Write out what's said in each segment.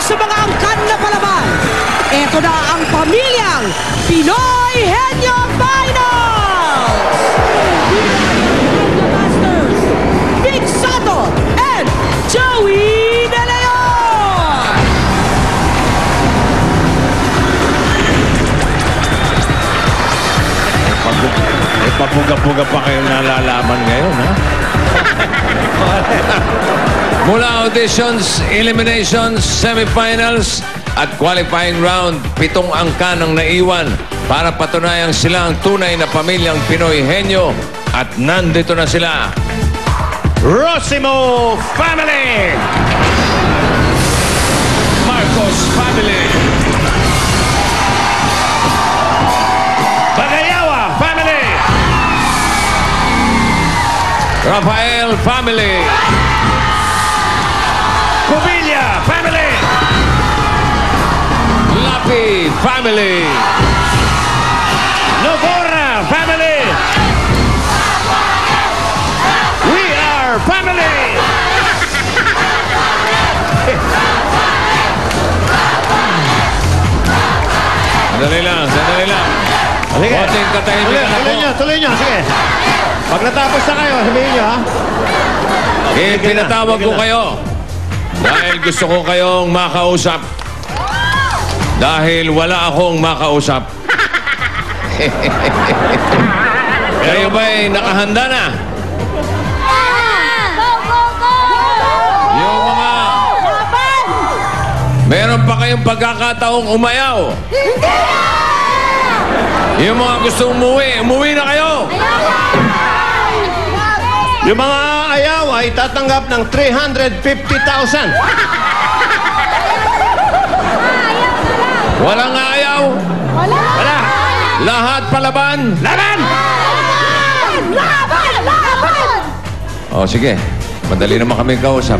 sa mga angkan na palaban. Ito na ang pamilyang Pinoy Henyo Finals! Masters, Vic Soto and Joey De Leon! Papuga-puga pa kayong nalalaman ngayon, ha? Mula auditions, eliminations, semifinals, at qualifying round, 7 angkan ang naiwan para patunayang sila ang tunay na pamilyang Pinoy Henyo. At nandito na sila. Rosimo Family! Marcos Family! Bagayawa Family! Rafael Family! Cubilla Family! Lapi Family! Novora Family! We are Family! Sandali lang, sandali lang. Sige. Konting katahimikan na po. Tuloy nyo. Sige. Pag natapos na kayo, sabihin nyo, ha? Pinatawag ko kayo dahil gusto ko kayong makausap. Dahil wala akong makausap. Kayo ba'y nakahanda na? Yung mga... Meron pa kayong pagkakataong umayaw? Yung mga gusto umuwi, umuwi na kayo! Yung mga ayaw ay tatanggap ng 350,000. Walang ayaw? Wala. Lahat palaban? Laban! O sige, madali naman kami kausap.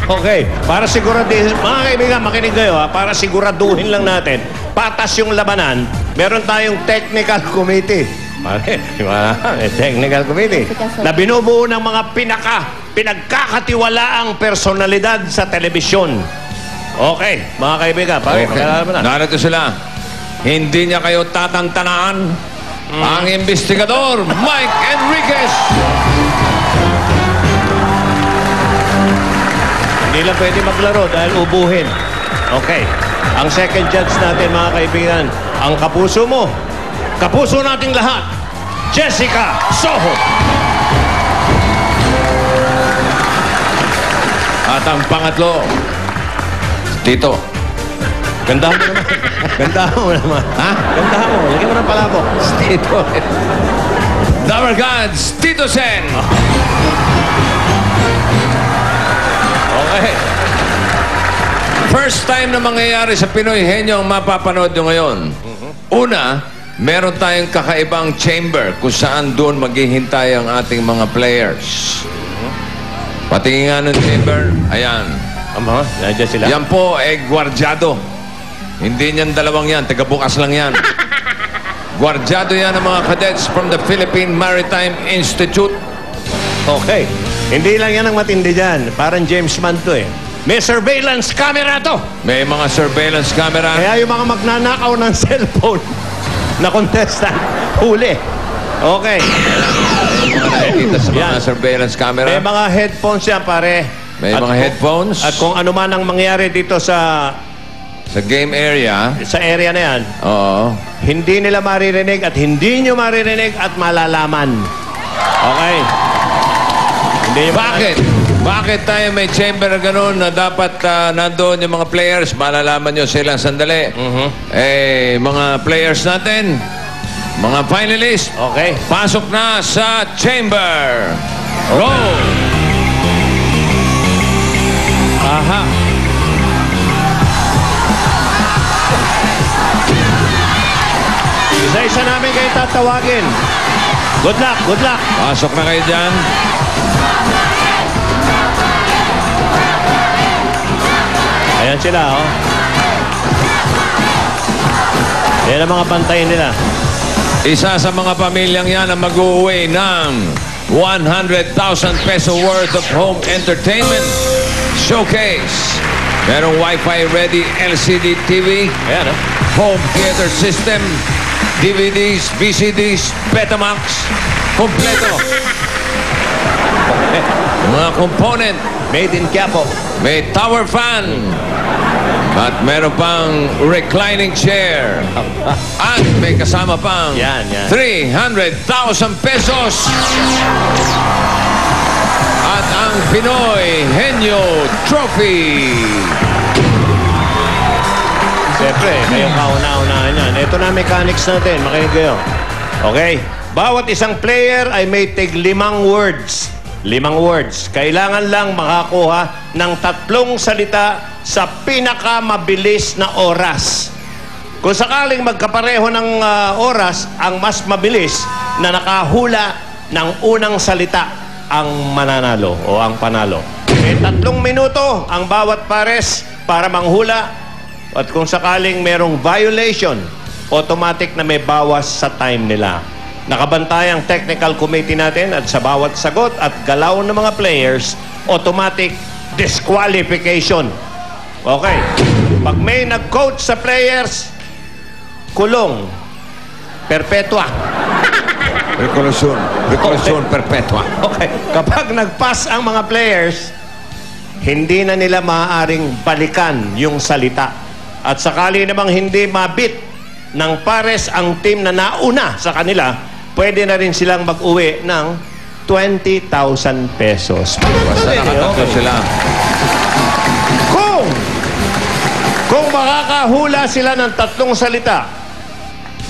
Okay, para siguraduhin, mga kaibigan, makinig kayo, ha? Para siguraduhin lang natin, patas yung labanan, meron tayong technical committee. Technical committee na binubuo ng mga pinagkakatiwalaang personalidad sa telebisyon. Okay, mga kaibigan, Narito sila. Hindi niya kayo tatantanaan. Ang investigador, Mike Enriquez. Hindi lang pwede maglaro dahil ubuhin. Okay. Ang second judge natin, mga kaibigan, ang kapuso mo. Kapuso nating lahat. Jessica Soho. At ang pangatlo, Tito. Gandahan mo naman. Gandahan mo naman. Ha? Gandahan mo. Lagyan mo ng palabok. Tito. Tower Gods, Tito Sen. Okay. First time na mangyayari sa Pinoy Henyo ang mapapanood nyo ngayon. Una, meron tayong kakaibang chamber kung saan doon maghihintay ang ating mga players. Patingin nga ng chamber, ayan. Nandiyan sila. Yan po ay gwardyado. Hindi niyan dalawang yan, taga-bukas lang yan. Gwardyado yan ng mga cadets from the Philippine Maritime Institute. Okay. Hindi lang yan ang matindi dyan. Parang James Bond to eh. May surveillance camera to. May mga surveillance camera. Kaya yung mga magnanakaw ng cellphone na contestant, huli. Okay. May mga nakikita sa mga Yan. surveillance camera. May mga headphones yan, pare. May mga headphones. At kung ano man ang mangyari dito sa Sa game area. area na yan, Oo. hindi nila maririnig at hindi nyo maririnig at malalaman. Okay? Hindi nyo Bakit? Bakit tayo may chamber na gano'n na dapat nandoon yung mga players, malalaman nyo silang sandali. Eh, mga players natin, mga finalists, Okay. pasok na sa chamber. Roll! Aha. Isa-isa namin kayo tatawagin. Good luck, good luck. Pasok na kayo dyan. Ayan sila, oh. Ayan ang mga pantayin nila. Isa sa mga pamilyang yan ang mag-uwi ng 100,000 peso worth of home entertainment showcase. Merong Wi-Fi ready LCD TV, Ayan, home theater system, DVDs, VCDs, Betamax, kompleto. Mga component, Made in Quiapo. may tower fan, at meron pang reclining chair. At may kasama pang Yan, yan. 300,000 pesos. At ang Pinoy Henyo Trophy. Siyempre, kayong kauna-unahan yan. Ito na mechanics natin. Makinig kayo. Okay? Bawat isang player ay may tig 5 words. 5 words. Kailangan lang makakuha ng 3 salita sa pinakamabilis na oras. Kung sakaling magkapareho ng oras, ang mas mabilis na nakahula ng unang salita ang mananalo o ang panalo. May 3 minuto ang bawat pares para manghula. At kung sakaling merong violation, automatic na may bawas sa time nila. Nakabantay ang technical committee natin at sa bawat sagot at galaw ng mga players, automatic disqualification. Okay. Pag may nag-coach sa players, kulong. Perpetua. Reclusion perpetua. Okay. Kapag nag-pass ang mga players, hindi na nila maaaring balikan yung salita. At sakali namang hindi mabit ng pares ang team na nauna sa kanila, pwede na rin silang mag-uwi ng 20,000 pesos. Basta nakatatlo sila. Kung makakahula sila ng 3 salita,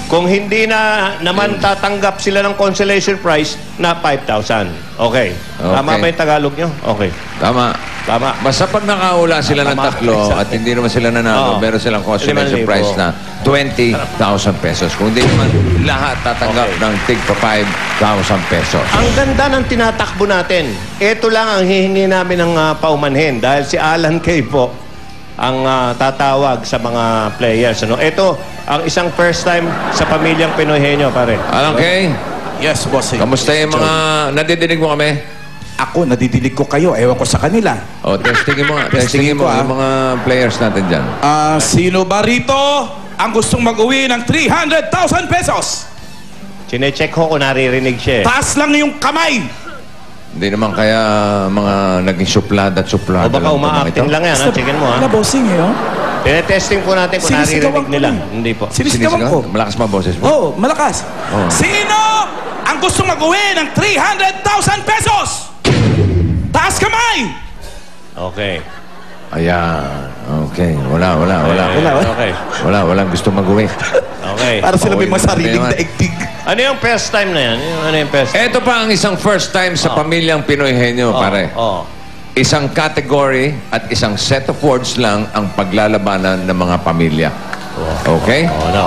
kung hindi na naman tatanggap sila ng consolation prize na 5,000. Okay. Tama ba yung Tagalog nyo? Okay. Tama. Tama. Basta pag nakahula sila ng Tama. 3 at hindi naman sila nanalo, Oo. meron silang consolation 5,000. prize na 20,000 pesos. Kung hindi naman lahat tatanggap Okay. ng tig pa 5,000 pesos. Ang ganda ng tinatakbo natin. Ito lang ang hihingi namin ng paumanhin dahil si Alan Kay po ang tatawag sa mga players. Ano? Ito ang isang first time sa pamilyang Pinoy Henyo, pare. Alam kay, Yes, bossing. kamusta yung mga nadidinig mo kami? Ako, nadidinig ko kayo. Ewan ko sa kanila. O, testingin mo nga. Testingin Testingin mo ko, yung mga players natin dyan. Sino ba rito ang gustong mag-uwi ng 300,000 pesos? Chinecheck ko kung naririnig siya. Taas lang yung kamay. Hindi naman kaya mga naging suplada at suplada. O baka uma-acting lang yan, ha? Checkin mo, ha? Wala, bossing eh, oh. Tinetesting po natin kung Sinisigawan naririnig ko nila. eh. Hindi po. Sinisigawan ko. Malakas mga boses mo. Oh, malakas. Oh. Sino ang gustong mag-uwi ng 300,000 pesos? Taas kamay! Okay. Ayan. Okay. Wala. Okay. Walang gusto mag-uwi. Okay. Para sila may Okay, masariling naman. daigdig. Ano yung first time na yan? Ano yung first time? Ito pa ang isang first time sa pamilyang Pinoy Henyo, pare. Oh. Isang category at isang set of words lang ang paglalabanan ng mga pamilya. Okay? Oh, no.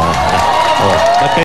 Oh.